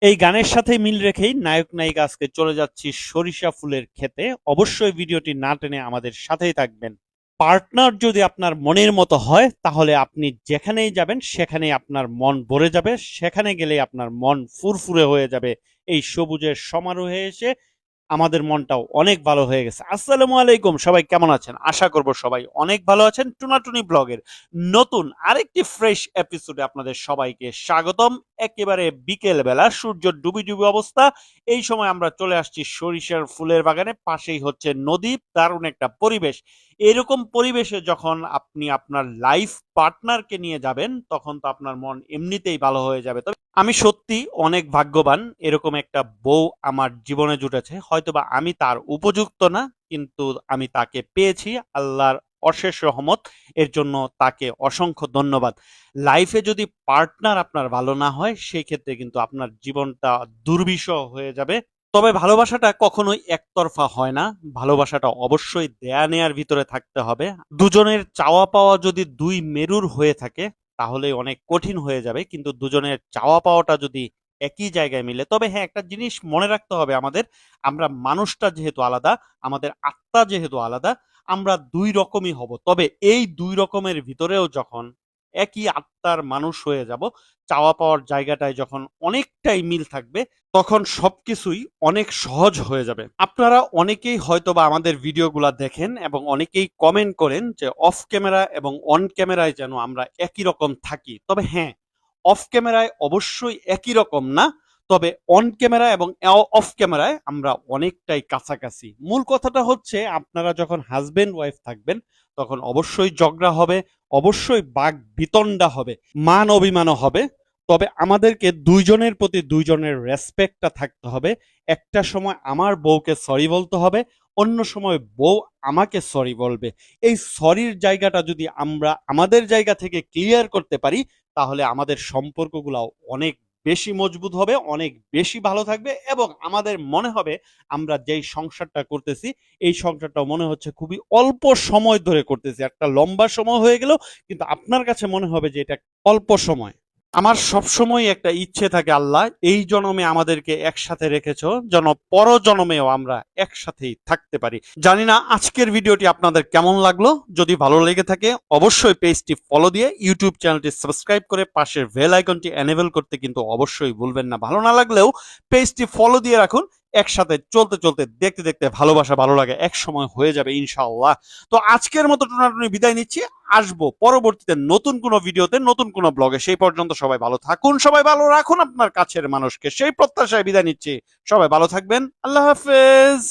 এই গানের সাথে মিল রেখেই নায়ক নায়িকা আজকে চলে যাচ্ছি সরিষা ফুলের ক্ষেতে। অবশ্যই ভিডিওটি না টেনে আমাদের সাথেই থাকবেন। পার্টনার যদি আপনার মনের মতো হয় তাহলে আপনি যেখানেই যাবেন সেখানেই আপনার মন ভরে যাবে, সেখানে গেলেই আপনার মন ফুরফুরে হয়ে যাবে। এই সবুজের সমারোহে এসে আমাদের মনটাও অনেক ভালো হয়ে গেছে। আসসালামু আলাইকুম, সবাই কেমন আছেন? আশা করব সবাই অনেক ভালো আছেন। টুনাটুনি ব্লগের নতুন আরেকটি ফ্রেশ এপিসোডে আপনাদের সবাইকে স্বাগতম। একেবারে বিকেল বেলা, সূর্য ডুবি ডুবি অবস্থা। এই সময় আমরা চলে আসছি সরিষার ফুলের বাগানে, পাশেই হচ্ছে নদী, দারুণ একটা পরিবেশ। এরকম পরিবেশে যখন আপনি আপনার লাইফ পার্টনারকে নিয়ে যাবেন তখন তো আপনার মন এমনিতেই ভালো হয়ে যাবে। তবে আমি সত্যি অনেক ভাগ্যবান, এরকম একটা বউ আমার জীবনে জুটেছে। হয়তোবা আমি তার উপযুক্ত না, কিন্তু আমি তাকে পেয়েছি, আল্লাহর অশেষ রহমত। এর জন্য তাকে অসংখ্য ধন্যবাদ। লাইফে যদি পার্টনার আপনার ভালো না হয় সেই ক্ষেত্রে কিন্তু আপনার জীবনটা দুর্বিষহ হয়ে যাবে। তবে ভালোবাসাটা কখনোই একতরফা হয় না। ভালোবাসাটা অবশ্যই দেয়া নেয়ার ভিতরে থাকতে হবে। দুজনের চাওয়া পাওয়া যদি দুই মেরুর হয়ে থাকে তাহলে অনেক কঠিন হয়ে যাবে, কিন্তু দুজনের চাওয়া পাওয়াটা যদি একই জায়গায় মিলে, তবে হ্যাঁ, একটা জিনিস মনে রাখতে হবে আমাদের, আমরা মানুষটা যেহেতু আলাদা, আমাদের আত্মা যেহেতু আলাদা, আমরা দুই রকমই হব। তবে এই দুই রকমের ভিতরেও যখন একই আত্মার মানুষ হয়ে যাব, চাওয়া পাওয়ার জায়গাটায় যখন অনেকটাই মিল থাকবে, তখন সবকিছুই অনেক সহজ হয়ে যাবে। আপনারা অনেকেই হয়তোবা আমাদের ভিডিওগুলা দেখেন এবং অনেকেই কমেন্ট করেন যে অফ ক্যামেরা এবং অন ক্যামেরায় যেন আমরা একই রকম থাকি। তবে হ্যাঁ, অফ ক্যামেরায় অবশ্যই একই রকম না, তবে অন ক্যামেরা এবং অফ ক্যামেরায় আমরা অনেকটাই কাছাকাছি। মূল কথাটা হচ্ছে, আপনারা যখন হাজবেন্ড ওয়াইফ থাকবেন তখন অবশ্যই ঝগড়া হবে, অবশ্যই বাক বিতণ্ডা হবে, মান অভিমানও হবে। তবে আমাদেরকে দুইজনের প্রতি দুইজনের রেসপেক্টটা থাকতে হবে। একটা সময় আমার বউকে সরি বলতে হবে, অন্য সময় বউ আমাকে সরি বলবে। এই সরির জায়গাটা যদি আমরা আমাদের জায়গা থেকে ক্লিয়ার করতে পারি তাহলে আমাদের সম্পর্কগুলাও অনেক বেশি মজবুত হবে, অনেক বেশি ভালো থাকবে, এবং আমাদের মনে হবে আমরা যেই সংসারটা করতেছি এই সংসারটাও মনে হচ্ছে খুবই অল্প সময় ধরে করতেছি। একটা লম্বা সময় হয়ে গেলেও কিন্তু আপনার কাছে মনে হবে যে এটা অল্প সময়। আমার সবসময় একটা ইচ্ছে থাকে, আল্লাহ এই জন্মে আমাদেরকে একসাথে রেখেছো, যেন পর জন্মেও আমরা একসাথেই থাকতে পারি। জানি না আজকের ভিডিওটি আপনাদের কেমন লাগলো। যদি ভালো লেগে থাকে অবশ্যই পেজটি ফলো দিয়ে ইউটিউব চ্যানেলটি সাবস্ক্রাইব করে পাশের বেল আইকনটি এনেবল করতে কিন্তু অবশ্যই ভুলবেন না। ভালো না লাগলেও পেজটি ফলো দিয়ে রাখুন। একসাথে চলতে চলতে দেখতে দেখতে ভালোবাসা ভালো লাগে এক সময় হয়ে যাবে ইনশাআল্লাহ। তো আজকের মতো টুনাটুনি বিদায় নিচ্ছি। আসবো পরবর্তীতে নতুন কোনো ভিডিওতে, নতুন কোনো ব্লগে। সেই পর্যন্ত সবাই ভালো থাকুন, সবাই ভালো রাখুন আপনার কাছের মানুষকে, সেই প্রত্যাশায় বিদায় নিচ্ছি। সবাই ভালো থাকবেন। আল্লাহ হাফেজ।